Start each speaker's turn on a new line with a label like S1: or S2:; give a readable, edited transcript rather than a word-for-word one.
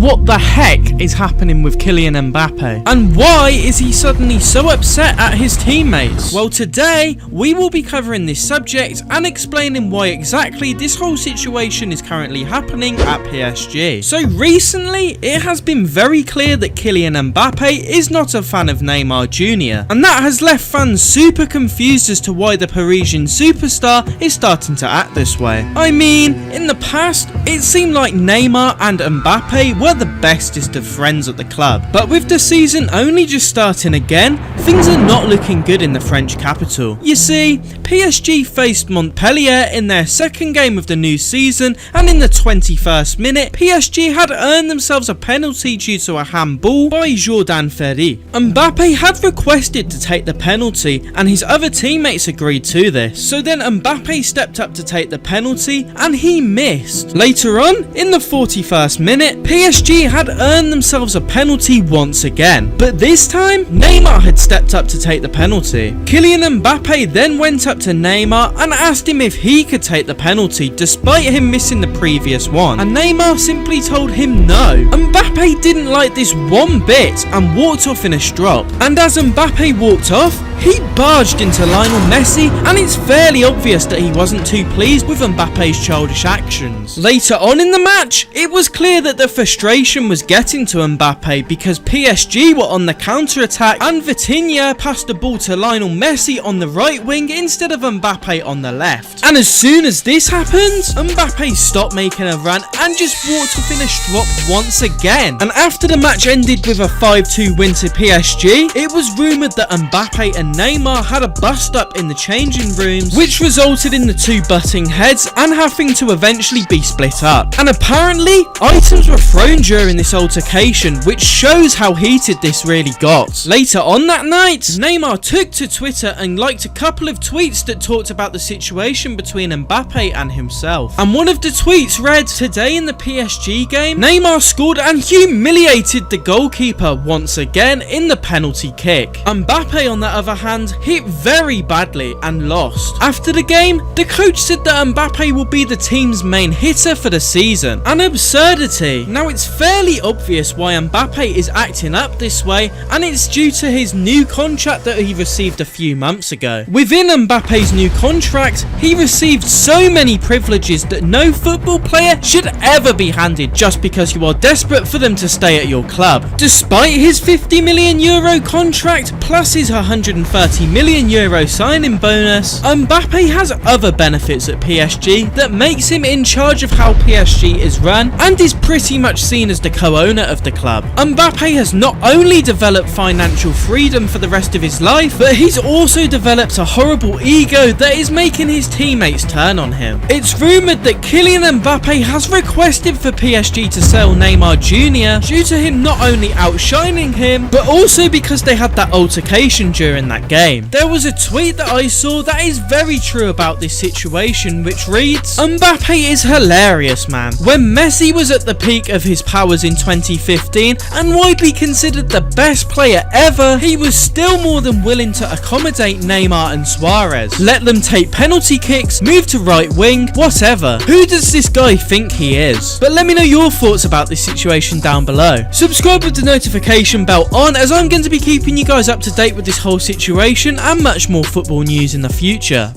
S1: what the heck is happening with Kylian Mbappe? And why is he suddenly so upset at his teammates? Well, today we will be covering this subject and explaining why exactly this whole situation is currently happening at PSG. So recently, it has been very clear that Kylian Mbappe is not a fan of Neymar Jr. And that has left fans super confused as to why the Parisian superstar is starting to act this way. I mean, in the past, it seemed like Neymar and Mbappe were the bestest of friends at the club. But with the season only just starting again, things are not looking good in the French capital. You see, PSG faced Montpellier in their second game of the new season, and in the 21st minute, PSG had earned themselves a penalty due to a handball by Jordan Ferry. Mbappe had requested to take the penalty, and his other teammates agreed to this. So then Mbappe stepped up to take the penalty, and he missed. Later on, in the 41st minute, PSG had earned themselves a penalty once again, but this time, Neymar had stepped up to take the penalty. Kylian Mbappe then went up to Neymar and asked him if he could take the penalty despite him missing the previous one, and Neymar simply told him no. Mbappe didn't like this one bit and walked off in a strop, and as Mbappe walked off, he barged into Lionel Messi, and it's fairly obvious that he wasn't too pleased with Mbappe's childish actions. Later on in the match, it was clear that the frustration was getting to Mbappe because PSG were on the counter-attack and Vitinha passed the ball to Lionel Messi on the right wing instead of Mbappe on the left. And as soon as this happened, Mbappe stopped making a run and just walked off in a strop once again. And after the match ended with a 5-2 win to PSG, it was rumoured that Mbappe and Neymar had a bust up in the changing rooms, which resulted in the two butting heads and having to eventually be split up. And apparently, items were thrown during this altercation, which shows how heated this really got. Later on that night, Neymar took to Twitter and liked a couple of tweets that talked about the situation between Mbappe and himself. And one of the tweets read, "Today in the PSG game, Neymar scored and humiliated the goalkeeper once again in the penalty kick. Mbappe, on the other hand, hit very badly and lost. After the game, the coach said that Mbappe will be the team's main hitter for the season. An absurdity. Now it's fairly obvious why Mbappe is acting up this way, and it's due to his new contract that he received a few months ago. Within Mbappe's new contract, he received so many privileges that no football player should ever be handed just because you are desperate for them to stay at your club. Despite his €50 million contract plus his €130 million signing bonus, Mbappe has other benefits at PSG that makes him in charge of how PSG is run and is pretty much seen as the co-owner of the club. Mbappe has not only developed financial freedom for the rest of his life, but he's also developed a horrible ego that is making his teammates turn on him. It's rumoured that Kylian Mbappe has requested for PSG to sell Neymar Jr. due to him not only outshining him, but also because they had that altercation during that game. There was a tweet that I saw that is very true about this situation, which reads, "Mbappe is hilarious, man. When Messi was at the peak of his powers in 2015 and widely considered the best player ever, he was still more than willing to accommodate Neymar and Suarez. Let them take penalty kicks, move to right wing, whatever. Who does this guy think he is?" But let me know your thoughts about this situation down below. Subscribe with the notification bell on, as I'm going to be keeping you guys up to date with this whole situation and much more football news in the future.